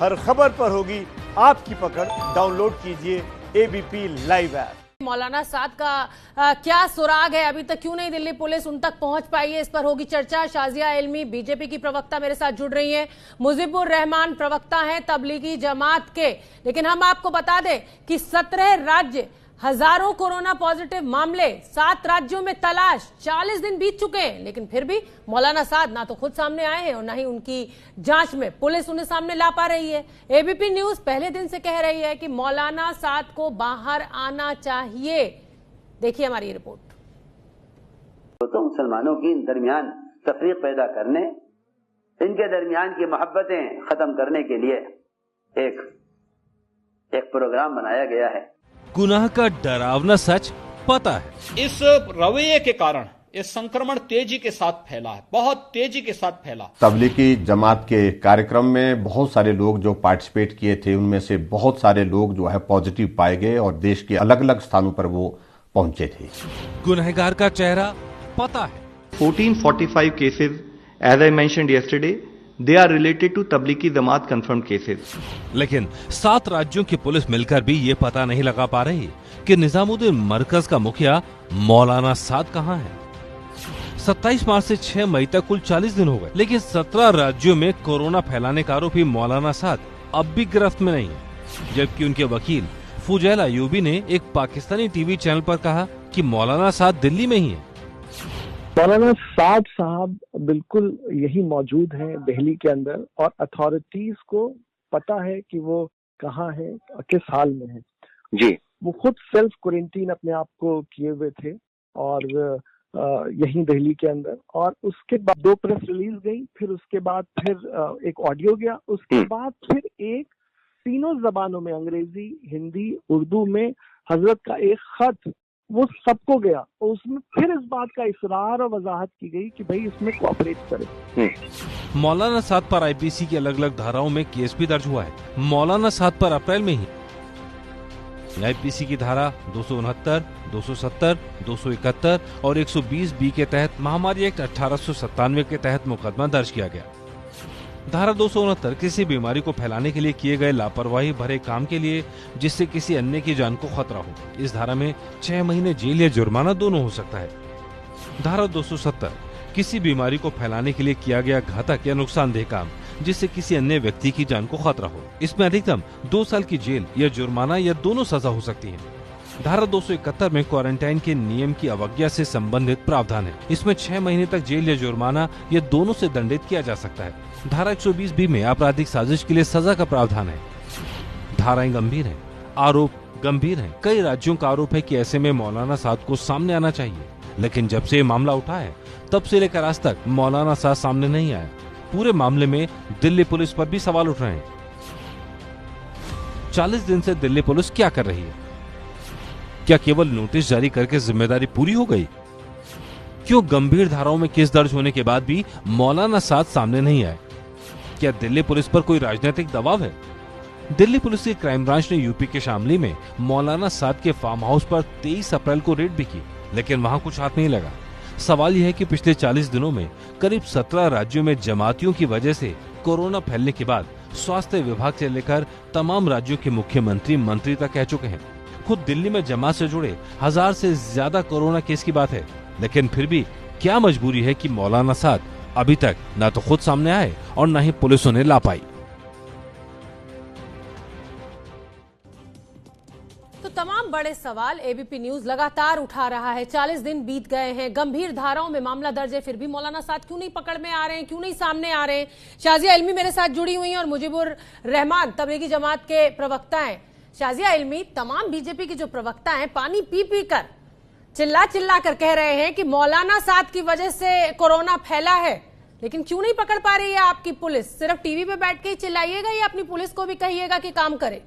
हर खबर पर होगी आपकी पकड़। डाउनलोड कीजिए एबीपी लाइव ऐप। मौलाना साद का क्या सुराग है, अभी तक क्यों नहीं दिल्ली पुलिस उन तक पहुंच पाई है, इस पर होगी चर्चा। शाजिया इल्मी बीजेपी की प्रवक्ता मेरे साथ जुड़ रही हैं। मुजीबुर रहमान प्रवक्ता हैं तबलीगी जमात के। लेकिन हम आपको बता दें कि 17 राज्य, हजारों कोरोना पॉजिटिव मामले, 7 राज्यों में तलाश, 40 दिन बीत चुके हैं, लेकिन फिर भी मौलाना साद ना तो खुद सामने आए हैं और ना ही उनकी जांच में पुलिस उन्हें सामने ला पा रही है। एबीपी न्यूज पहले दिन से कह रही है कि मौलाना साद को बाहर आना चाहिए। देखिए हमारी रिपोर्ट। तो मुसलमानों की दरमियान तफरीक पैदा करने, इनके दरमियान की मोहब्बतें खत्म करने के लिए एक प्रोग्राम बनाया गया है। गुनाह का डरावना सच पता है। इस रवैये के कारण ये संक्रमण तेजी के साथ फैला है, बहुत तेजी के साथ फैला। तबलीगी जमात के कार्यक्रम में बहुत सारे लोग जो पार्टिसिपेट किए थे, उनमें से बहुत सारे लोग जो है पॉजिटिव पाए गए और देश के अलग अलग स्थानों पर वो पहुंचे थे। गुनहगार का चेहरा पता है। 1445 cases, as I mentioned yesterday, they are related to Tablighi Jamaat confirmed cases. लेकिन 7 राज्यों की पुलिस मिलकर भी ये पता नहीं लगा पा रही कि निजामुद्दीन मरकज का मुखिया मौलाना साद कहां है। 27 मार्च से 6 मई तक कुल 40 दिन हो गए, लेकिन 17 राज्यों में कोरोना फैलाने का आरोपी मौलाना साद अब भी गिरफ्त में नहीं है। जबकि उनके वकील फुजैल अयूबी ने एक पाकिस्तानी टीवी चैनल पर कहा कि मौलाना साद दिल्ली में ही है। मौलाना साद साहब बिल्कुल यही मौजूद हैं दिल्ली के अंदर, और अथॉरिटीज को पता है कि वो कहाँ है, किस हाल में है। जी, वो खुद सेल्फ क्वारंटीन अपने आप को किए हुए थे और यही दिल्ली के अंदर। और उसके बाद 2 प्रेस रिलीज गई, फिर उसके बाद फिर एक ऑडियो गया, उसके बाद फिर एक तीनों जबानों में, अंग्रेजी, हिंदी, उर्दू में हजरत का एक खत वो सबको गया, और उसमें फिर इस बात का इसरार और वजाहत की गई कि भाई इसमें कोऑपरेट करे। मौलाना साद पर आईपीसी की अलग अलग धाराओं में केस भी दर्ज हुआ है। मौलाना साद पर अप्रैल में ही आईपीसी की धारा 269, 270, 271 और 120 बी के तहत महामारी एक्ट 1897 के तहत मुकदमा दर्ज किया गया। धारा 269 किसी बीमारी को फैलाने के लिए किए गए लापरवाही भरे काम के लिए जिससे किसी अन्य की जान को खतरा हो। इस धारा में 6 महीने जेल या जुर्माना दोनों हो सकता है। धारा 270 किसी बीमारी को फैलाने के लिए किया गया घातक या नुकसानदेह काम जिससे किसी अन्य व्यक्ति की जान को खतरा हो। इसमें अधिकतम 2 साल की जेल या जुर्माना या दोनों सजा हो सकती है। धारा 271 में क्वारंटाइन के नियम की अवज्ञा से संबंधित प्रावधान है। इसमें 6 महीने तक जेल या जुर्माना या दोनों से दंडित किया जा सकता है। धारा 120 बी में आपराधिक साजिश के लिए सजा का प्रावधान है। धाराएं गंभीर हैं, आरोप गंभीर हैं। कई राज्यों का आरोप है कि ऐसे में मौलाना साद को सामने आना चाहिए, लेकिन जब से ये मामला उठा है तब से लेकर आज तक मौलाना साद सामने नहीं आया। पूरे मामले में दिल्ली पुलिस पर भी सवाल उठ रहे हैं। 40 दिन से दिल्ली पुलिस क्या कर रही है? क्या केवल नोटिस जारी करके जिम्मेदारी पूरी हो गई? क्यों गंभीर धाराओं में केस दर्ज होने के बाद भी मौलाना साद सामने नहीं आए? क्या दिल्ली पुलिस पर कोई राजनीतिक दबाव है? दिल्ली पुलिस की क्राइम ब्रांच ने यूपी के शामली में मौलाना साद के फार्म हाउस पर 23 अप्रैल को रेड भी की, लेकिन वहां कुछ हाथ नहीं लगा। सवाल यह है कि पिछले 40 दिनों में करीब 17 राज्यों में जमातियों की वजह से कोरोना फैलने के बाद स्वास्थ्य विभाग से लेकर तमाम राज्यों के मुख्यमंत्री, मंत्री तक कह चुके हैं। खुद दिल्ली में जमात से जुड़े 1000 से ज्यादा कोरोना केस की बात है, लेकिन फिर भी क्या मजबूरी है कि मौलाना साद अभी तक न तो खुद सामने आए और न ही पुलिस उन्हें ला पाई। तो तमाम बड़े सवाल एबीपी न्यूज लगातार उठा रहा है। 40 दिन बीत गए हैं, गंभीर धाराओं में मामला दर्ज है, फिर भी मौलाना साद क्यों नहीं पकड़ में आ रहे हैं, क्यों नहीं सामने आ रहे हैं? शाजिया इल्मी मेरे साथ जुड़ी हुई हैं और मुजीबुर रहमान तबलीगी जमात के प्रवक्ता हैं। शाजिया इल्मी, तमाम बीजेपी के जो प्रवक्ता हैं पानी पी पी कर, चिल्ला चिल्ला कर कह रहे हैं कि मौलाना साद की वजह से कोरोना फैला है, लेकिन क्यों नहीं पकड़ पा रही है आपकी पुलिस? सिर्फ टीवी पे बैठ के ही चिल्लाइएगा या अपनी पुलिस को भी कहिएगा कि काम करे?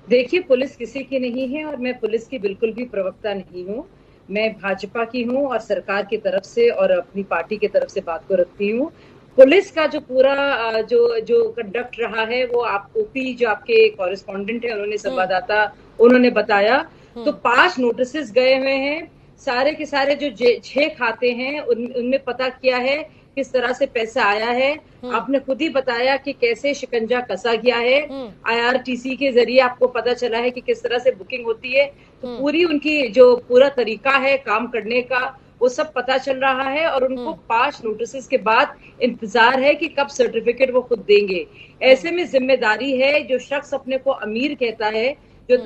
देखिए, पुलिस किसी की नहीं है और मैं पुलिस की बिल्कुल भी प्रवक्ता नहीं हूँ। मैं भाजपा की हूँ और सरकार की तरफ से और अपनी पार्टी की तरफ से बात को रखती हूँ। पुलिस का जो पूरा जो कंडक्ट रहा है वो आप ओपी जो आपके कॉरेस्पॉन्डेंट है उन्होंने संवाददाता उन्होंने बताया। तो 5 नोटिस गए हुए हैं, सारे के सारे जो 6 खाते हैं उनमें पता किया है किस तरह से पैसा आया है। आपने खुद ही बताया कि कैसे शिकंजा कसा गया है। IRTC के जरिए आपको पता चला है कि किस तरह से बुकिंग होती है। तो पूरी उनकी जो पूरा तरीका है काम करने का वो सब पता चल रहा है और उनको 5 नोटिस के बाद इंतजार है कि कब सर्टिफिकेट वो खुद देंगे। ऐसे में जिम्मेदारी है, जो शख्स अपने को अमीर कहता है, जो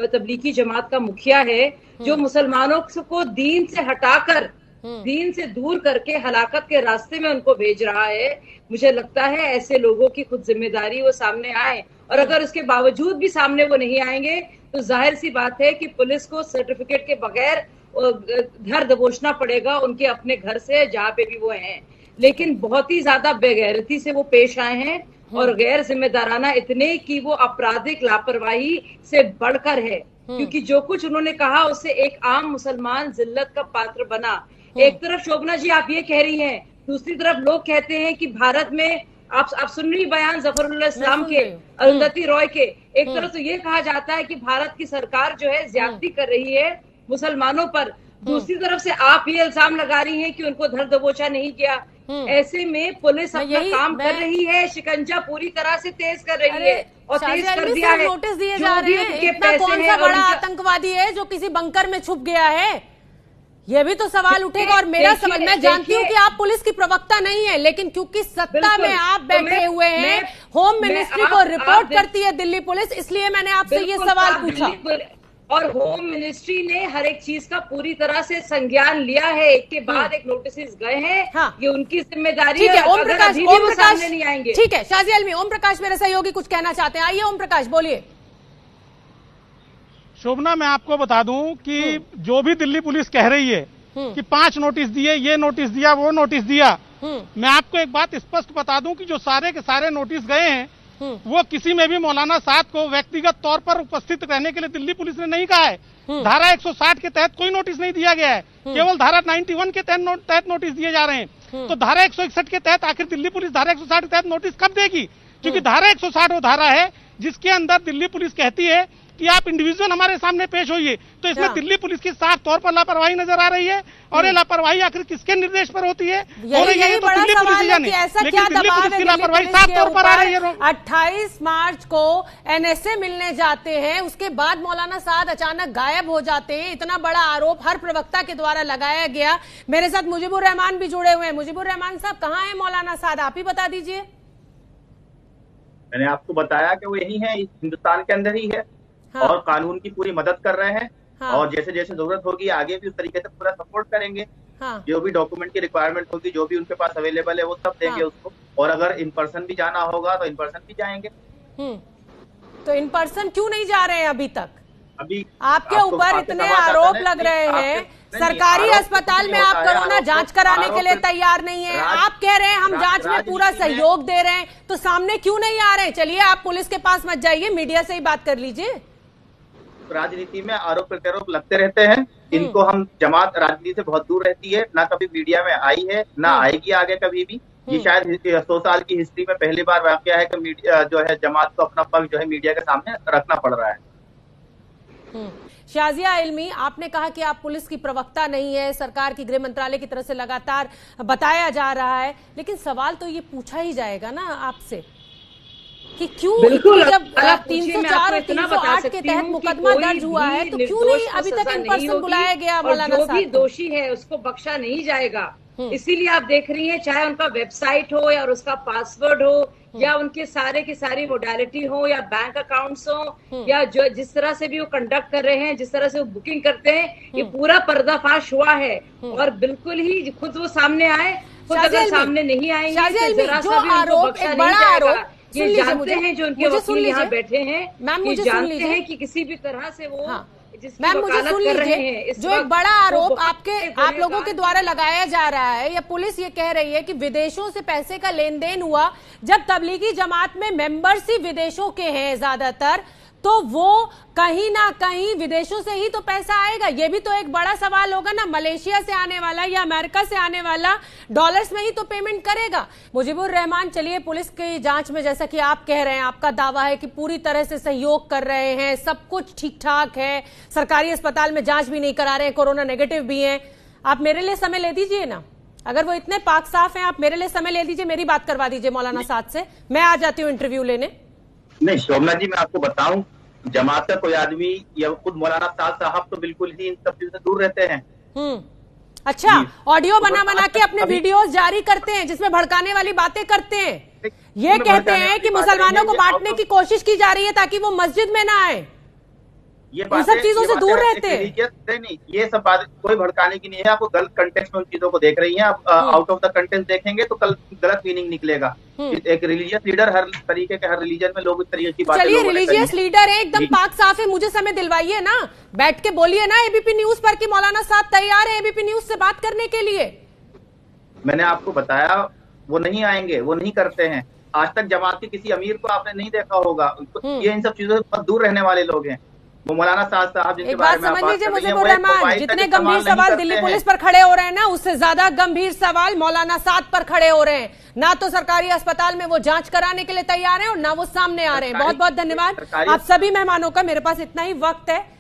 तबलीगी जमात का मुखिया है, जो मुसलमानों को दीन से हटाकर दीन से दूर करके हलाकत के रास्ते में उनको भेज रहा है, मुझे लगता है ऐसे लोगों की खुद जिम्मेदारी वो सामने आए। और अगर उसके बावजूद भी सामने वो नहीं आएंगे तो जाहिर सी बात है कि पुलिस को सर्टिफिकेट के बगैर घर दबोचना पड़ेगा उनके अपने घर से, जहाँ पे भी वो हैं। लेकिन बहुत ही ज्यादा बेगैरती से वो पेश आए हैं और गैर जिम्मेदाराना इतने कि वो आपराधिक लापरवाही से बढ़कर है, क्योंकि जो कुछ उन्होंने कहा उससे एक आम मुसलमान जिल्लत का पात्र बना। एक तरफ शोभना जी आप ये कह रही हैं, दूसरी तरफ लोग कहते हैं कि भारत में आप सुन रही बयान जफरुल्लाह इस्लाम के, अरुंधति रॉय के। एक तरफ तो ये कहा जाता है कि भारत की सरकार जो है ज्यादती कर रही है मुसलमानों पर, दूसरी तरफ से आप ये इल्जाम लगा रही हैं कि उनको धर दबोचा नहीं किया। ऐसे में पुलिस अपना काम कर रही है, शिकंजा पूरी तरह से तेज कर रही है और तेज कर दिया है। नोटिस दिए जा रहे हैं, इतना कौन सा बड़ा आतंकवादी है जो किसी बंकर में छुप गया है, ये भी तो सवाल उठेगा। और मेरा सवाल, मैं जानती हूँ कि आप पुलिस की प्रवक्ता नहीं है, लेकिन क्योंकि सत्ता में आप बैठे हुए हैं, होम मिनिस्ट्री को रिपोर्ट करती है दिल्ली पुलिस, इसलिए मैंने आपसे ये सवाल पूछा। और होम मिनिस्ट्री ने हर एक चीज का पूरी तरह से संज्ञान लिया है, एक के बाद एक नोटिस गए हैं। हाँ। ये उनकी जिम्मेदारी है। ओम प्रकाश नहीं आएंगे। ठीक है शाजिया इल्मी, ओम प्रकाश मेरे सहयोगी कुछ कहना चाहते हैं, आइए ओम प्रकाश बोलिए। शोभना, मैं आपको बता दूं कि जो भी दिल्ली पुलिस कह रही है कि 5 नोटिस दिए, ये नोटिस दिया, वो नोटिस दिया, मैं आपको एक बात स्पष्ट बता दूं कि जो सारे के सारे नोटिस गए हैं वो किसी में भी मौलाना साद को व्यक्तिगत तौर पर उपस्थित रहने के लिए दिल्ली पुलिस ने नहीं कहा है। धारा 160 के तहत कोई नोटिस नहीं दिया गया है, केवल धारा 91 के तहत नोटिस दिए जा रहे हैं। तो धारा 161 के तहत आखिर दिल्ली पुलिस धारा 160 के तहत नोटिस कब देगी? क्योंकि धारा 160 वो धारा है जिसके अंदर दिल्ली पुलिस कहती है कि आप इंडिविजुअल हमारे सामने पेश होइए। तो इसमें दिल्ली पुलिस की साफ तौर पर लापरवाही नजर आ रही है और ये लापरवाही आखिर किसके निर्देश पर होती है? यही बड़ा सवाल है कि ऐसा क्या दबाव है दिल्ली पुलिस के ऊपर। 28 मार्च को NSA मिलने जाते हैं, उसके बाद मौलाना साद अचानक गायब हो जाते हैं। इतना बड़ा आरोप हर प्रवक्ता के द्वारा लगाया गया। मेरे साथ मुजीबुर रहमान भी जुड़े हुए हैं। मुजीबुर रहमान साहब, कहाँ है मौलाना साद, आप ही बता दीजिए। मैंने आपको बताया कि वो यही है, हिंदुस्तान के अंदर ही है। हाँ। और कानून की पूरी मदद कर रहे हैं। हाँ। और जैसे जैसे जरूरत होगी आगे भी उस तरीके से पूरा सपोर्ट करेंगे। हाँ। जो भी डॉक्यूमेंट की रिक्वायरमेंट होगी, जो भी उनके पास अवेलेबल है वो सब देंगे। हाँ। उसको, और अगर इन पर्सन भी जाना होगा तो इन पर्सन भी जाएंगे। तो इन पर्सन क्यों नहीं जा रहे हैं अभी तक? अभी आपके ऊपर इतने आरोप लग रहे हैं, सरकारी अस्पताल में आप कोरोना जांच कराने के लिए तैयार नहीं है, आप कह रहे हैं हम जांच में पूरा सहयोग दे रहे हैं, तो सामने क्यों नहीं आ रहे हैं? चलिए आप पुलिस के पास मत जाइए, मीडिया से ही बात कर लीजिए। राजनीति में आरोप प्रत्यारोप लगते रहते हैं, इनको हम जमात राजनीति से बहुत दूर रहती है, ना कभी मीडिया में आई है ना आएगी आगे कभी भी। ये शायद 100 साल की हिस्ट्री में पहली बार वाकया है कि मीडिया जो है जमात को अपना पक्ष जो है मीडिया के सामने रखना पड़ रहा है। शाजिया इल्मी, आपने कहा कि आप पुलिस की प्रवक्ता नहीं है, सरकार की गृह मंत्रालय की तरफ से लगातार बताया जा रहा है, लेकिन सवाल तो ये पूछा ही जाएगा ना आपसे कि क्यों जब 304 और 308 के तहत मुकदमा दर्ज हुआ है तो क्यों नहीं अभी तक इन पर्सन बुलाया गया मौलाना साहब? जो भी दोषी है उसको बख्शा नहीं जाएगा। इसीलिए आप देख रही हैं, चाहे उनका वेबसाइट हो या उसका पासवर्ड हो या उनके सारे की सारी मोडालिटी हो या बैंक अकाउंट्स हो या जो जिस तरह से भी वो कंडक्ट कर रहे हैं, जिस तरह से वो बुकिंग करते हैं, ये पूरा पर्दाफाश हुआ है। और बिल्कुल ही खुद वो सामने आए, खुद अगर सामने नहीं आएंगे तो जरा सा भी उनको बख्शा नहीं जाएगा। ये जानते हैं जो उनके वकील यहाँ बैठे हैं, ये जानते हैं कि किसी भी तरह से वो मैम मुझे सुन लीजिए, जो एक बड़ा आरोप आप लोगों के द्वारा लगाया जा रहा है, या पुलिस ये कह रही है कि विदेशों से पैसे का लेन देन हुआ, जब तबलीगी जमात में मेंबर्स ही विदेशों के हैं ज्यादातर, तो वो कहीं ना कहीं विदेशों से ही तो पैसा आएगा। ये भी तो एक बड़ा सवाल होगा ना, मलेशिया से आने वाला या अमेरिका से आने वाला डॉलर्स में ही तो पेमेंट करेगा। मुजीबुर रहमान, चलिए पुलिस की जांच में जैसा कि आप कह रहे हैं, आपका दावा है कि पूरी तरह से सहयोग कर रहे हैं, सब कुछ ठीक ठाक है, सरकारी अस्पताल में जांच भी नहीं करा रहे हैं, कोरोना नेगेटिव भी है, आप मेरे लिए समय ले दीजिए ना, अगर वो इतने पाक साफ हैं, आप मेरे लिए समय ले लीजिए, मेरी बात करवा दीजिए मौलाना साद से, मैं आ जाती हूँ इंटरव्यू लेने। नहीं शोभना जी, मैं आपको बताऊं, जमात का कोई आदमी या खुद मौलाना साद साहब तो बिल्कुल ही इन सब चीजों से दूर रहते हैं। अच्छा, ऑडियो बना के अपने वीडियोस जारी करते हैं जिसमें भड़काने वाली बातें करते हैं, ये कहते हैं कि मुसलमानों को बांटने की कोशिश की जा रही है ताकि वो मस्जिद में ना आए, ये इन सब चीजों से दूर रहते हैं। नहीं, ये सब बात कोई भड़काने की नहीं है। आपको गलत कंटेक्स्ट में उन चीजों को देख रही हैं आप। आउट ऑफ द कंटेंट देखेंगे तो कल गलत मीनिंग निकलेगा। एक रिलीजियस लीडर, हर तरीके के हर रिलीजन में लोग इस तरीके की बातें, चलिए रिलीजियस लीडर है, एकदम पाक साफ है, मुझे समय दिलवाइए ना, बैठ के बोलिए ना एबीपी न्यूज पर कि मौलाना साहब तैयार है एबीपी न्यूज से बात करने के लिए। मैंने आपको बताया वो नहीं आएंगे, वो नहीं करते हैं। आज तक जमात के किसी अमीर को आपने नहीं देखा होगा। ये इन सब चीजों से बहुत दूर रहने वाले लोग हैं। वो मौलाना साद साहब जिनके बारे में आप बात कर रही हैं, मुजीबुर रहमान, जितने गंभीर सवाल दिल्ली पुलिस पर खड़े हो रहे हैं ना, उससे ज्यादा गंभीर सवाल मौलाना साद पर खड़े हो रहे हैं। ना तो सरकारी अस्पताल में वो जांच कराने के लिए तैयार हैं और ना वो सामने आ रहे हैं। बहुत बहुत धन्यवाद आप सभी मेहमानों का। मेरे पास इतना ही वक्त है।